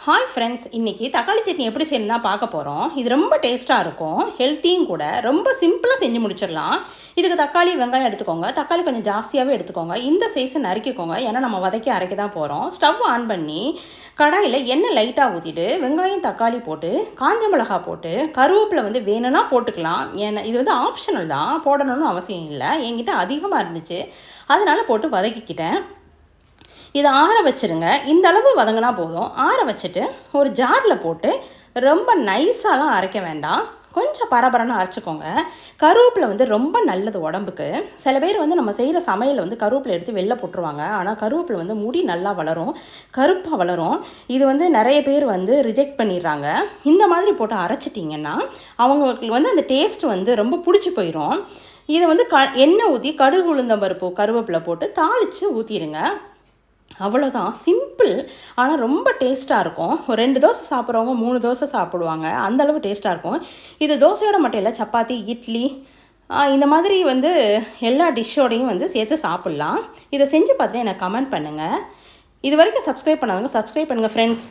Hi friends, இன்றைக்கி தக்காளி சட்னி எப்படி செய்யணும்னா பார்க்க போகிறோம். இது ரொம்ப டேஸ்ட்டாக இருக்கும், ஹெல்த்தியும் கூட. ரொம்ப சிம்பிளாக செஞ்சு முடிச்சிடலாம். இதுக்கு தக்காளி வெங்காயம் எடுத்துக்கோங்க. தக்காளி கொஞ்சம் ஜாஸ்தியாகவே எடுத்துக்கோங்க. இந்த சைஸை நறுக்கிக்கோங்க, ஏன்னா நம்ம வதக்கி அரைக்க தான் போகிறோம். ஸ்டவ் ஆன் பண்ணி கடாயில் எண்ணெய் லைட்டாக ஊற்றிட்டு வெங்காயம் தக்காளி போட்டு காஞ்ச மிளகா போட்டு கருவேப்பிலை வேணும்னா போட்டுக்கலாம். ஏன்னா இது ஆப்ஷனல் தான், போடணும்னு அவசியம் இல்லை. என்கிட்ட அதிகமாக இருந்துச்சு, அதனால் போட்டு வதக்கிக்கிட்டேன். இதை ஆற வச்சுருங்க. இந்த அளவு வதங்கினா போதும். ஆற வச்சுட்டு ஒரு ஜாரில் போட்டு ரொம்ப நைஸாலாம் அரைக்க வேண்டாம், கொஞ்சம் பரபரன்னு அரைச்சிக்கோங்க. கருவேப்பிலை ரொம்ப நல்லது உடம்புக்கு. சில பேர் நம்ம செய்கிற சமையலில் கருவேப்பிலை எடுத்து வெளில போட்டுருவாங்க. ஆனால் கருவேப்பிலை முடி நல்லா வளரும், கருப்பாக வளரும். இது நிறைய பேர் ரிஜெக்ட் பண்ணிடுறாங்க. இந்த மாதிரி போட்டு அரைச்சிட்டிங்கன்னா அவங்களுக்கு அந்த டேஸ்ட் ரொம்ப பிடிச்சி போயிடும். இதை எண்ணெய் ஊற்றி கடுகு உளுந்தம் பருப்பு கருவேப்பிலை போட்டு தாளித்து ஊற்றிடுங்க. அவ்வளோதான், சிம்பிள். ஆனால் ரொம்ப டேஸ்ட்டாக இருக்கும். ஒரு 2 தோசை சாப்பிட்றவங்க 3 தோசை சாப்பிடுவாங்க, அந்தளவு டேஸ்ட்டாக இருக்கும். இது தோசையோட மட்டும் இல்லை, சப்பாத்தி, இட்லி, இந்த மாதிரி எல்லா டிஷ்ஷோடையும் சேர்த்து சாப்பிட்லாம். இதை செஞ்சு பார்த்துட்டு எனக்கு கமெண்ட் பண்ணுங்கள். இது வரைக்கும் சப்ஸ்கிரைப் பண்ணாதவங்க சப்ஸ்கிரைப் பண்ணுங்கள் ஃப்ரெண்ட்ஸ்.